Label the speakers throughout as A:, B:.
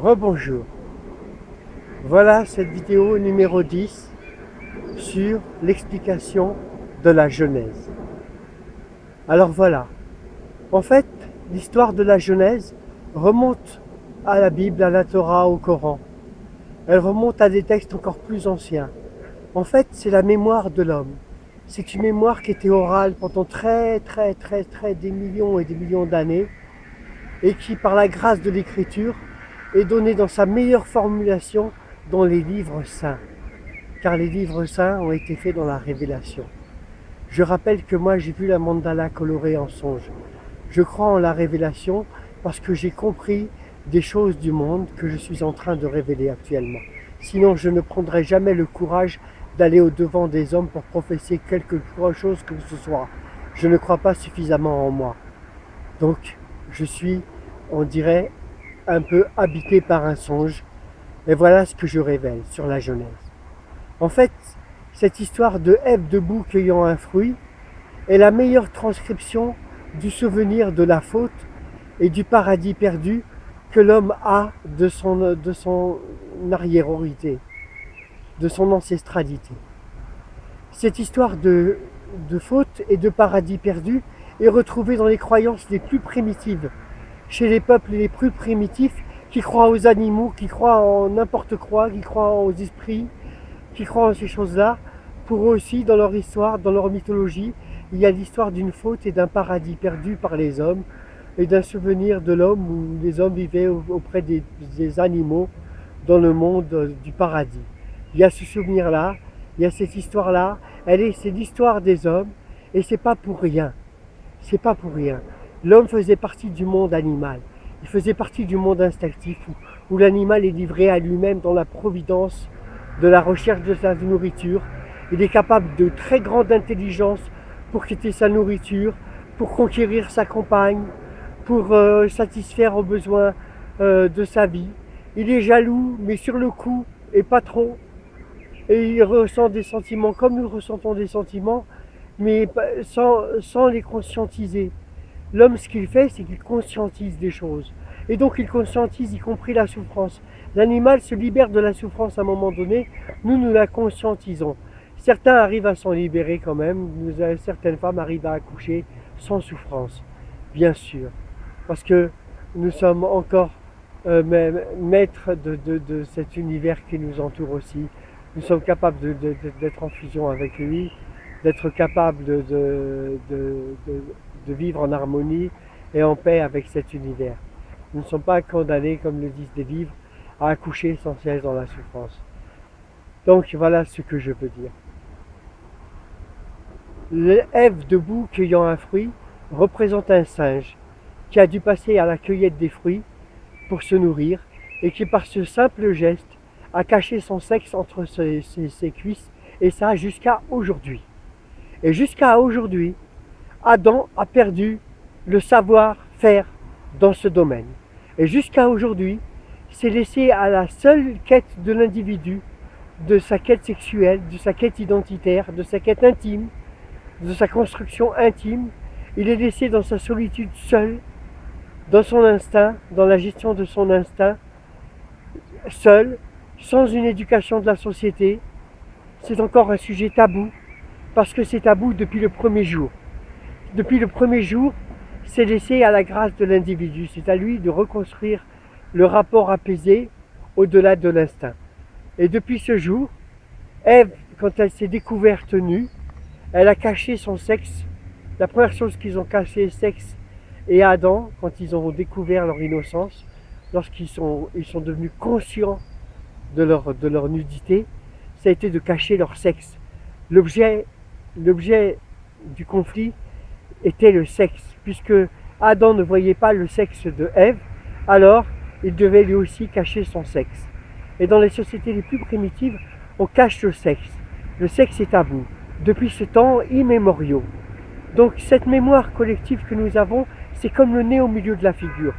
A: Rebonjour. Voilà cette vidéo numéro 10 sur l'explication de la Genèse. Alors voilà, en fait, l'histoire de la Genèse remonte à la Bible, à la Torah, au Coran. Elle remonte à des textes encore plus anciens. En fait, c'est la mémoire de l'homme. C'est une mémoire qui était orale pendant très des millions et des millions d'années et qui, par la grâce de l'écriture, est donnée dans sa meilleure formulation dans les livres saints. Car les livres saints ont été faits dans la révélation. Je rappelle que moi j'ai vu la mandala colorée en songe. Je crois en la révélation parce que j'ai compris des choses du monde que je suis en train de révéler actuellement. Sinon je ne prendrai jamais le courage d'aller au-devant des hommes pour professer quelque chose que ce soit. Je ne crois pas suffisamment en moi. Donc je suis, on dirait, un peu habité par un songe. Et voilà ce que je révèle sur la Genèse. En fait, cette histoire de Ève debout cueillant un fruit est la meilleure transcription du souvenir de la faute et du paradis perdu que l'homme a de son arriérité, de son ancestralité. Cette histoire de faute et de paradis perdu est retrouvée dans les croyances les plus primitives, chez les peuples les plus primitifs qui croient aux animaux, qui croient en n'importe quoi, qui croient aux esprits, qui croient en ces choses-là. Pour eux aussi, dans leur histoire, dans leur mythologie, il y a l'histoire d'une faute et d'un paradis perdu par les hommes et d'un souvenir de l'homme où les hommes vivaient auprès des animaux dans le monde du paradis. Il y a ce souvenir-là, il y a cette histoire-là, c'est l'histoire des hommes et c'est pas pour rien. C'est pas pour rien. L'homme faisait partie du monde animal. Il faisait partie du monde instinctif où l'animal est livré à lui-même dans la providence de la recherche de sa nourriture. Il est capable de très grande intelligence pour quitter sa nourriture, pour conquérir sa compagne, pour satisfaire aux besoins de sa vie. Il est jaloux, mais sur le coup, et pas trop. Et il ressent des sentiments comme nous ressentons des sentiments, mais sans les conscientiser. L'homme, ce qu'il fait, c'est qu'il conscientise des choses. Et donc il conscientise y compris la souffrance. L'animal se libère de la souffrance à un moment donné, nous la conscientisons. Certains arrivent à s'en libérer quand même, certaines femmes arrivent à accoucher sans souffrance, bien sûr. Parce que nous sommes encore maîtres de cet univers qui nous entoure aussi. Nous sommes capables d'être en fusion avec lui, d'être capables de vivre en harmonie et en paix avec cet univers. Nous ne sommes pas condamnés, comme le disent les livres, à accoucher sans cesse dans la souffrance. Donc voilà ce que je veux dire. Ève debout cueillant un fruit représente un singe qui a dû passer à la cueillette des fruits pour se nourrir et qui par ce simple geste a caché son sexe entre ses cuisses et ça jusqu'à aujourd'hui. Et jusqu'à aujourd'hui, Adam a perdu le savoir-faire dans ce domaine. Et jusqu'à aujourd'hui, s'est laissé à la seule quête de l'individu, de sa quête sexuelle, de sa quête identitaire, de sa quête intime, de sa construction intime. Il est laissé dans sa solitude seul, dans son instinct, dans la gestion de son instinct, seul, sans une éducation de la société. C'est encore un sujet tabou, parce que c'est tabou depuis le premier jour. Depuis le premier jour, c'est laissé à la grâce de l'individu. C'est à lui de reconstruire le rapport apaisé au-delà de l'instinct. Et depuis ce jour, Ève, quand elle s'est découverte nue, elle a caché son sexe. La première chose qu'ils ont caché, sexe, et Adam, quand ils ont découvert leur innocence, lorsqu'ils sont devenus conscients de leur nudité, ça a été de cacher leur sexe. L'objet du conflit était le sexe, puisque Adam ne voyait pas le sexe de Ève, alors il devait lui aussi cacher son sexe. Et dans les sociétés les plus primitives, on cache le sexe. Le sexe est tabou, depuis ce temps immémoriaux. Donc cette mémoire collective que nous avons, c'est comme le nez au milieu de la figure.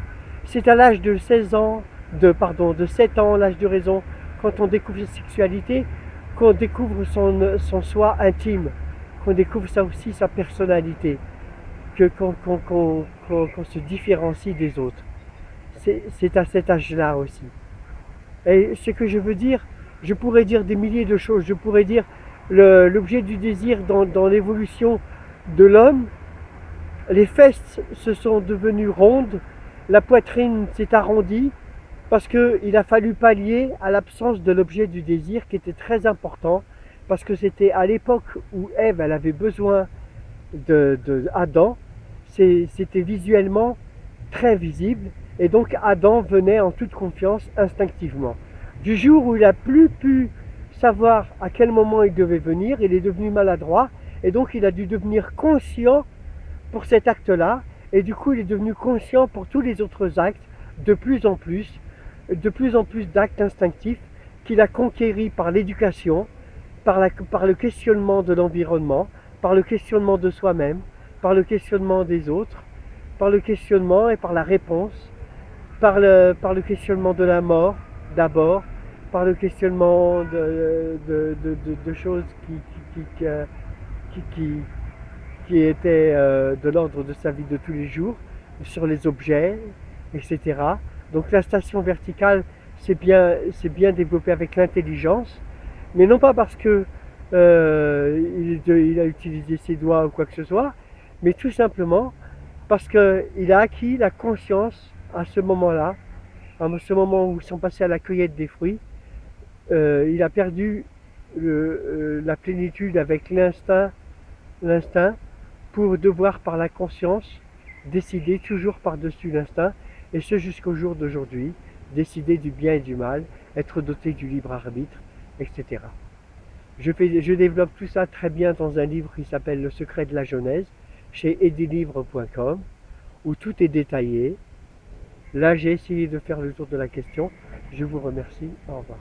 A: C'est à l'âge de 7 ans, l'âge de raison, quand on découvre sa sexualité, qu'on découvre son soi intime, qu'on découvre ça aussi sa personnalité, qu'on se différencie des autres. C'est à cet âge-là aussi. Et ce que je veux dire, je pourrais dire des milliers de choses. Je pourrais dire l'objet du désir dans l'évolution de l'homme. Les fesses se sont devenues rondes, la poitrine s'est arrondie, parce qu'il a fallu pallier à l'absence de l'objet du désir qui était très important, parce que c'était à l'époque où Ève elle avait besoin de Adam, c'était visuellement très visible, et donc Adam venait en toute confiance instinctivement. Du jour où il n'a plus pu savoir à quel moment il devait venir, il est devenu maladroit, et donc il a dû devenir conscient pour cet acte-là, et du coup il est devenu conscient pour tous les autres actes, de plus en plus d'actes instinctifs qu'il a conquéris par l'éducation, par le questionnement de l'environnement, par le questionnement de soi-même, par le questionnement des autres, par le questionnement et par la réponse, par le questionnement de la mort d'abord, par le questionnement de choses qui, qui étaient de l'ordre de sa vie de tous les jours, sur les objets, etc. Donc la station verticale, c'est bien développé avec l'intelligence, mais non pas parce que il a utilisé ses doigts ou quoi que ce soit, mais tout simplement parce qu'il a acquis la conscience à ce moment-là, à ce moment où ils sont passés à la cueillette des fruits. Il a perdu la plénitude avec l'instinct pour devoir par la conscience décider toujours par-dessus l'instinct, et ce jusqu'au jour d'aujourd'hui, décider du bien et du mal, être doté du libre arbitre, etc. Je développe tout ça très bien dans un livre qui s'appelle Le secret de la Genèse, chez edilivre.com, où tout est détaillé. Là, j'ai essayé de faire le tour de la question. Je vous remercie. Au revoir.